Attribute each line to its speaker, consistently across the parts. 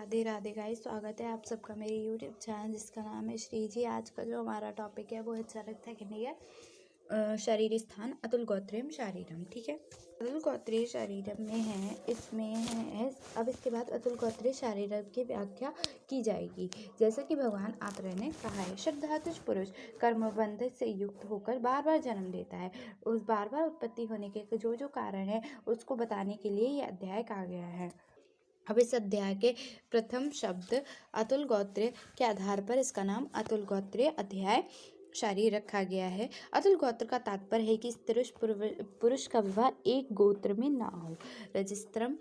Speaker 1: Radhe Radhe guys, स्वागत है आप सबका मेरे यूट्यूब चैनल जिसका नाम है श्री जी। आज का जो हमारा टॉपिक है वो है चरित्र है शरीर स्थान अतुल गोत्रेयम शारीरम। ठीक है, अतुल गोत्रीय शारीरम में है, इसमें है। अब इसके बाद अतुल गोत्रीय शारीरम की व्याख्या की जाएगी। जैसा कि भगवान आत्रेय ने कहा है, शुद्धातुष पुरुष कर्मबंध से युक्त होकर बार बार जन्म लेता है। उस बार बार उत्पत्ति होने के जो कारण है उसको बताने के लिए यह अध्याय कहा गया है। अब इस अध्याय के प्रथम शब्द अतुल गोत्र के आधार पर इसका नाम अतुल गोत्रीय अध्याय शारीर रखा गया है। अतुल गोत्र का तात्पर्य है कि पुरुष का विवाह एक गोत्र में ना हो। रजिस्त्रम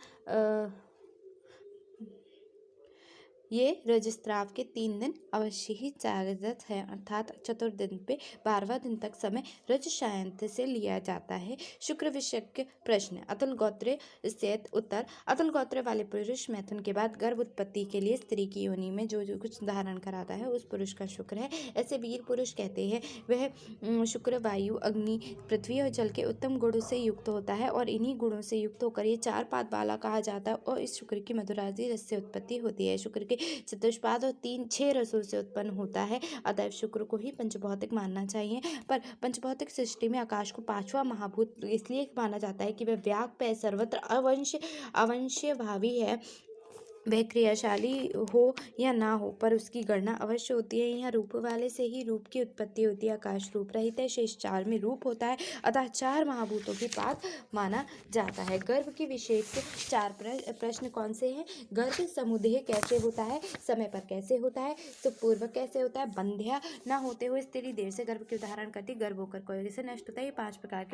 Speaker 1: ये रजस्त्राव के 3 दिन अवश्य ही जागृत है, अर्थात चतुर्दिन पे 12वां दिन तक समय रजशायंत से लिया जाता है। शुक्र विषयक प्रश्न। अतुल गोत्र स्थित उत्तर। अतुल गोत्र वाले पुरुष मैथुन के बाद गर्भ उत्पत्ति के लिए स्त्री की योनि में जो कुछ धारण कराता है उस पुरुष का शुक्र है। ऐसे वीर पुरुष कहते हैं वह शुक्र वायु अग्नि पृथ्वी और जल के उत्तम गुणों से युक्त होता है और इन्हीं गुणों से युक्त होकर ये 4 पाद वाला कहा जाता है और इस शुक्र की मधुरादि रस से उत्पत्ति होती है। शुक्र के चतुष्पाद और 6 रसों से उत्पन्न होता है। अतएव शुक्र को ही पंचभौतिक मानना चाहिए। पर पंचभौतिक सृष्टि में आकाश को 5वां महाभूत इसलिए माना जाता है कि वह व्यापक सर्वत्र अवश्य भावी है। वह क्रियाशाली हो या ना हो पर उसकी गणना अवश्य होती है। यहाँ रूप वाले से ही रूप की उत्पत्ति होती है। आकाश रूप रहित है, शेष 4 में रूप होता है, अतः 4 महाभूतों के पाद माना जाता है। गर्भ की विशेष 4 प्रश्न कौन से हैं? गर्भ समुदेह कैसे होता है, समय पर कैसे होता है, सुखपूर्वक कैसे होता है, बंध्या न होते हुए स्त्री देर से गर्भ की उदाहरण करती, गर्भ होकर कैसे नष्ट होता है। ये 5 प्रकार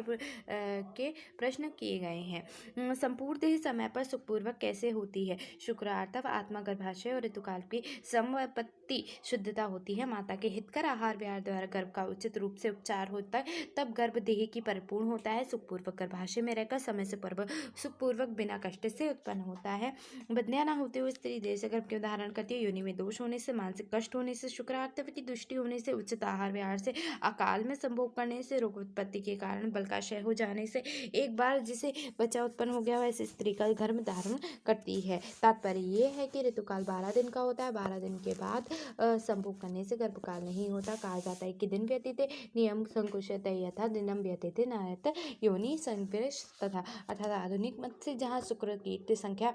Speaker 1: के प्रश्न किए गए हैं। संपूर्ण देह समय पर सुखपूर्वक कैसे होती है? शुक्र तब आत्मा गर्भाशय और ऋतुकाल की संपत्ति शुद्धता होती है। माता के हितकर आहार विहार द्वारा गर्भ का उचित रूप से उपचार होता है, तब गर्भ देह की परिपूर्ण होता है। सुखपूर्वक गर्भाशय में रहकर समय से पूर्व सुखपूर्वक बिना कष्ट से उत्पन्न होता है। बंध्या न होते हुए स्त्री देह से गर्भ के उदाहरण करती है। योनि में दोष होने से, मानसिक कष्ट होने से, शुक्रार्तव की दृष्टि होने से, उचित आहार विहार से, अकाल में संभोग करने से, रोग उत्पत्ति के कारण बल का क्षय हो जाने से, एक बार जिसे बच्चा उत्पन्न हो गया वैसे स्त्री का गर्भ धारण करती है। तात्पर्य ये है कि ऋतुकाल 12 दिन का होता है। 12 दिन के बाद संभोग करने से गर्भकाल नहीं होता। कहा जाता है कि दिन व्यतीते नियम संकुशते यथा दिनम व्यतीते नायत योनि संविश तथा। अर्थात आधुनिक मत से जहाँ शुक्र की संख्या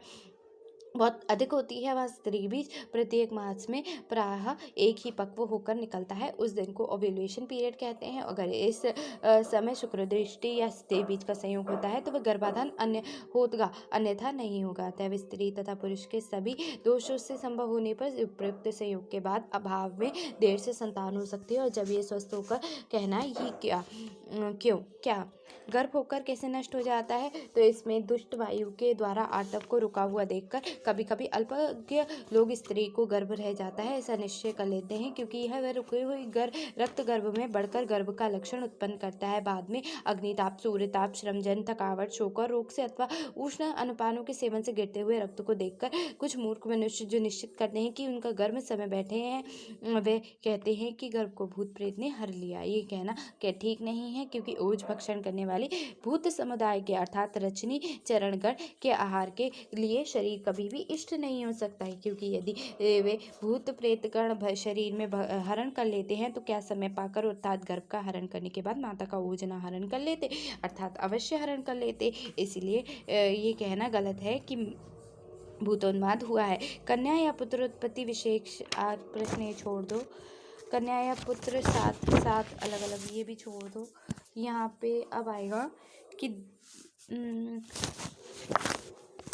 Speaker 1: बहुत अधिक होती है वह स्त्री बीज प्रत्येक मास में प्रायः एक ही पक्व होकर निकलता है। उस दिन को ओव्यूलेशन पीरियड कहते हैं। अगर इस समय शुक्र दृष्टि या स्त्री बीज का संयोग होता है तो वह गर्भाधान अन्य होगा, अन्यथा नहीं होगा। अतः स्त्री तथा पुरुष के सभी दोषों से संभव होने पर उपयुक्त संयोग के बाद अभाव में देर से संतान हो सकती है। और जब ये स्वस्थ होकर कहना ही क्या गर्भ होकर कैसे नष्ट हो जाता है, तो इसमें दुष्ट वायु के द्वारा आर्तव को रुका हुआ देखकर कभी कभी अल्पज्ञ लोग स्त्री को गर्भ रह जाता है ऐसा निश्चय कर लेते हैं, क्योंकि यह वह रुकी हुई रक्त गर्भ में बढ़कर गर्भ का लक्षण उत्पन्न करता है। बाद में अग्निताप, सूर्यताप, श्रमजन, थकावट, शोक और रोग से अथवा उष्ण अनुपानों के सेवन से गिरते हुए रक्त को देखकर कुछ मूर्ख मनुष्य जो निश्चित करते हैं कि उनका गर्भ समय बैठे हैं वे कहते हैं कि गर्भ को भूत प्रेत ने हर लिया। ये कहना क्या ठीक नहीं है, क्योंकि ओज भक्षण करने वाली भूत समुदाय के अर्थात रचनी चरणगण के आहार के लिए शरीर कभी भी इष्ट नहीं हो सकता है, क्योंकि यदि वे भूत प्रेतगण शरीर में हरण कर लेते हैं तो क्या समय पाकर अर्थात गर्भ का हरण करने के बाद माता का ओज न हरण कर लेते, अर्थात अवश्य हरण कर लेते। इसलिए ये कहना गलत है कि भूतोन्माद हुआ है। कन्या या पुत्र उत्पत्ति विशेष प्रश्न ये छोड़ दो। कन्या या पुत्र साथ अलग अलग ये भी छोड़ दो। यहाँ पे अब आएगा कि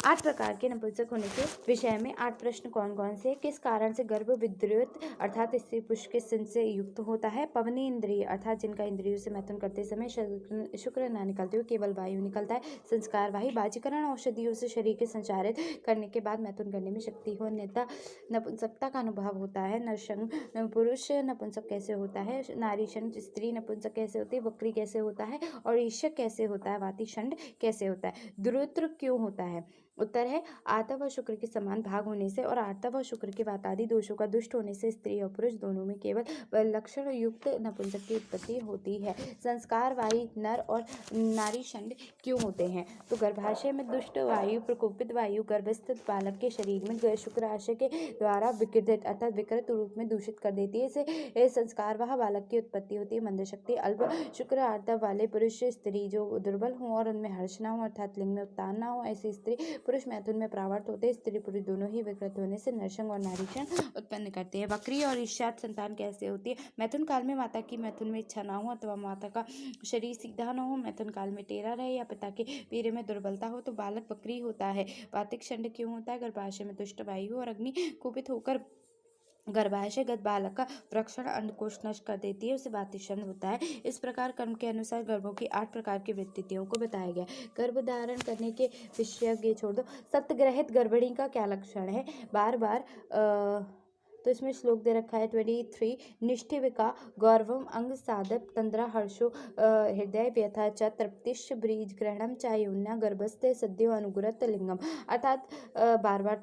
Speaker 1: 8 प्रकार के नपुंसक होने के विषय में 8 प्रश्न कौन कौन से? किस कारण से गर्भ विद्युत अर्थात स्त्री पुरुष के सिंह से युक्त होता है? पवनी इंद्रिय अर्थात जिनका इंद्रियों से मैथुन करते समय शुक्र न निकलते हुए केवल वायु निकलता है। संस्कार वाही बाजीकरण औषधियों से शरीर के संचारित करने के बाद मैथुन करने में शक्ति हो, अन्यथा नपुंसकता का अनुभव होता है। नरशंग पुरुष नपुंसक कैसे होता है? नारी शंड स्त्री नपुंसक कैसे होती है? वक्री कैसे होता है? और ईशक कैसे होता है? वाती षंड कैसे होता है? दुरुत्र क्यों होता है? उत्तर है आर्तव व शुक्र के समान भाग होने से और आर्तव व शुक्र के वातादि दोषों का दुष्ट होने से स्त्री और पुरुष दोनों में केवल लक्षण युक्त नपुंसक की उत्पत्ति होती है। संस्कार वायु नर और नारी शंड क्यों होते हैं? तो गर्भाशय में दुष्ट वायु प्रकोपित वायु गर्भस्थ बालक के शरीर में शुक्राशय के द्वारा विकृत अर्थात विकृत रूप में दूषित कर देती है। इससे संस्कार वह बालक की उत्पत्ति होती है। मंद शक्ति अल्प शुक्र आर्तव वाले पुरुष स्त्री जो दुर्बल हो और उनमें हर्ष न हो अर्थात लिंग में उत्तान न हो, ऐसी स्त्री पुरुष मैथुन में प्रावर्त होते। स्त्री पुरुष दोनों ही विकृत होने से नरसंग और नारीक्षण उत्पन्न करते हैं। वक्री और ईर्ष्याद संतान कैसे होती है? मैथुन काल में माता की मैथुन में इच्छा न हो अथवा माता का शरीर सीधा न हो, मैथुन काल में टेढ़ा रहे या पिता के वीर्य में दुर्बलता हो तो बालक वक्री होता है। वातिक शंड क्यों होता है? गर्भाशय में दुष्ट वायु और अग्नि कुपित होकर गर्भाशयगत बालक का वृक्षण अंडकोश नष्ट कर देती है, उसे वातिशंड होता है। इस प्रकार कर्म के अनुसार गर्भों की 8 प्रकार की वृत्तियों को बताया गया। गर्भ धारण करने के विषय ये छोड़ दो। सप्तग्रहित गर्भिणी का क्या लक्षण है? बार बार तो इसमें श्लोक दे रखा है 23 निष्ठिविका गौरवम अंग साधक तंद्रा हर्षो हृदय व्यथा च तृप्तिश ब्रीज ग्रहणम चायुन्ना गर्भस्थे सद्यो अनुग्रत लिंगम अर्थात बार बार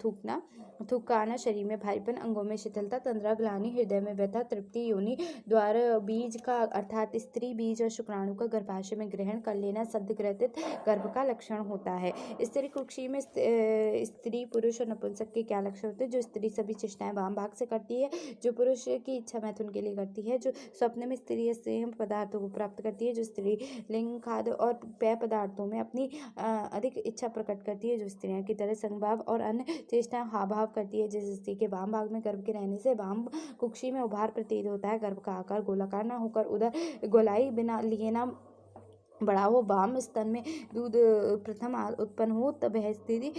Speaker 1: थूकाना, शरीर में भारीपन, अंगों में शिथिलता, तंद्रा ग्लानि, हृदय में व्यथा, तृप्ति, योनि द्वार बीज का अर्थात स्त्री बीज और शुक्राणु का गर्भाशय में ग्रहण कर लेना सद्ग्रथित गर्भ का लक्षण होता है। स्त्री कुक्षी में स्त्री पुरुष और नपुंसक के क्या लक्षण होते हैं? जो स्त्री सभी चेष्टाएं वाम भाग से करती है, जो पुरुष की इच्छा मैथुन के लिए करती है, जो स्वप्न में स्त्री स्नेह पदार्थों को प्राप्त करती है, जो स्त्री लिंग खाद्य और पेय पदार्थों में अपनी अधिक इच्छा प्रकट करती है, जो स्त्रियों की तरह संभाव और अन्य चेष्टाएं हाव भाव करती है। जिस स्त्री के वाम भाग में गर्भ के रहने से वाम कुक्षी में उभार प्रतीत होता है, गर्भ का आकार गोलाकार न होकर उधर गोलाई बिना लिए ना बड़ा हो, वाम स्तन में दूध प्रथम उत्पन्न हो, तब वह स्त्री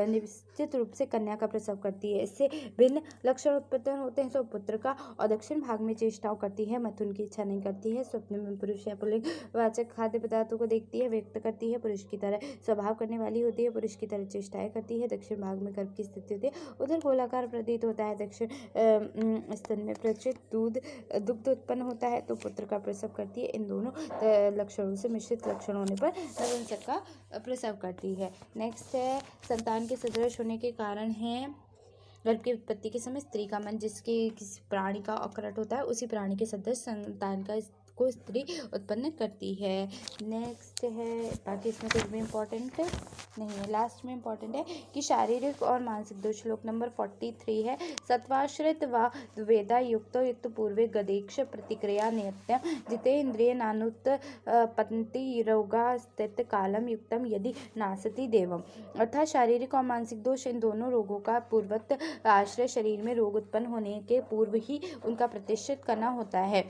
Speaker 1: निश्चित रूप से कन्या का प्रसव करती है। इससे भिन्न लक्षण उत्पन्न होते हैं। तो पुत्र का और दक्षिण भाग में चेष्टाओं करती है, मैथुन की इच्छा नहीं करती है, स्वप्न में पुरुष या पुल्लिंग वाचक खाद्य पदार्थों को देखती है, व्यक्त करती है, पुरुष की तरह स्वभाव करने वाली होती है, पुरुष की तरह चेष्टाएं करती है, दक्षिण भाग में गर्भ की स्थिति होती है, उधर गोलाकार प्रतीत होता है, दक्षिण स्तन में प्रचित दुग्ध उत्पन्न होता है, तो पुत्र का प्रसव करती है। इन दोनों लक्षणों से मिश्रित लक्षण होने पर नपुंसक का प्रसव करती है। नेक्स्ट है संतान के सदृश होने के कारण है गर्भ की उत्पत्ति के समय स्त्री का मन जिसके किसी प्राणी का अकरट होता है उसी प्राणी के सदृश संतान को स्त्री उत्पन्न करती है। नेक्स्ट है, बाकी इसमें कुछ भी इम्पोर्टेंट नहीं है, लास्ट में इम्पोर्टेंट है कि शारीरिक और मानसिक दोष। श्लोक नंबर 43 है सत्वाश्रित व द्वेदा युक्त पूर्वे गदेक्ष प्रतिक्रिया नियत्य जिते इंद्रिय नानुत पतंति रोगा स्थित कालम युक्तम यदि नासती देवम अर्थात शारीरिक और मानसिक दोष इन दोनों रोगों का पूर्वत आश्रय शरीर में रोग उत्पन्न होने के पूर्व ही उनका प्रतिष्ठित करना होता है।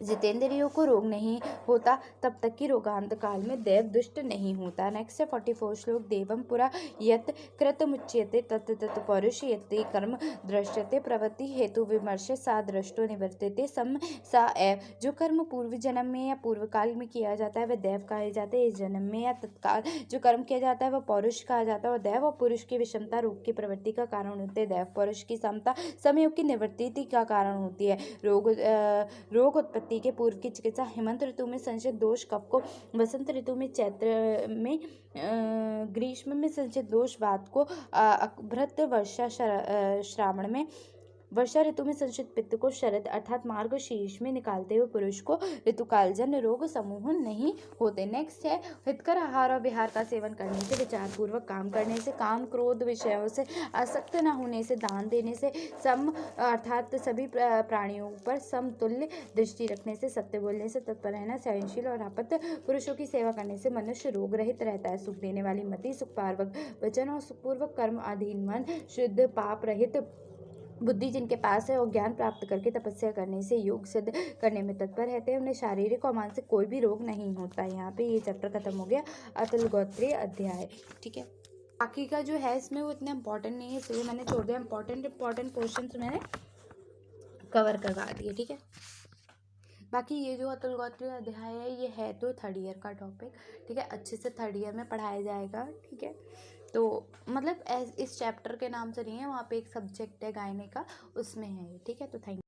Speaker 1: जितेंद्रियों को रोग नहीं होता तब तक कि रोगांत काल में देव दुष्ट नहीं होता। नेक्स्ट है 44 श्लोक देवम पुरा यत कृत मुच्यते तत् पौरुष यते कर्म दृश्यते प्रवृत्ति हेतु विमर्श सा दृष्टो निवर्तते सम सा एव जो कर्म पूर्व जन्म में या पूर्व काल में किया जाता है वह देव कहे जाते हैं। इस जन्म में या तत्काल जो कर्म किया जाता है वह पौरुष कहा जाता है और देव और पुरुष की विषमता रोग की प्रवृत्ति का कारण होते हैं। देव पुरुष की समता समयोग की निवृत्ति का कारण होती है। रोग उत्पत्ति के पूर्व की चिकित्सा हेमंत ऋतु में संचित दोष कफ को, वसंत ऋतु में चैत्र में, ग्रीष्म में संचित दोष वात को, भृत वर्षा श्रावण में, वर्षा ऋतु में संचित पित्त को, शरद अर्थात मार्ग शीर्ष में निकालते हुए पुरुष को ऋतुकालजन्य रोग समूह नहीं होते। नेक्स्ट है हितकर आहार और विहार का सेवन करने से, विचार पूर्वक काम करने से, काम क्रोध विषयों से आसक्त न होने से, दान देने से, सम अर्थात सभी प्राणियों पर समतुल्य दृष्टि रखने से, सत्य बोलने से, तत्पर रहना, सहनशील और आपत्त पुरुषों की सेवा करने से मनुष्य रोग रहित रहता है। सुख देने वाली मति, सुखपूर्वक वचन और सुखपूर्वक कर्म अधीन मन, शुद्ध पाप रहित बुद्धि जिनके पास है और ज्ञान प्राप्त करके तपस्या करने से योग सिद्ध करने में तत्पर रहते हैं, उन्हें शारीरिक और मानसिक कोई भी रोग नहीं होता। यहाँ पे ये चैप्टर खत्म हो गया, अतुल गोत्रीय अध्याय। ठीक है, बाकी का जो है इसमें वो इतना इंपॉर्टेंट नहीं है इसलिए मैंने छोड़ दिया। इंपॉर्टेंट क्वेश्चन मैंने कवर करवा दिए। ठीक है, बाकी ये जो अतुल गोत्रीय अध्याय है ये है तो 3rd ईयर का टॉपिक। ठीक है, अच्छे से 3rd ईयर में पढ़ाया जाएगा। ठीक है, तो मतलब इस चैप्टर के नाम से नहीं है, वहाँ पे एक सब्जेक्ट है गायने का, उसमें है। ठीक है, तो थैंक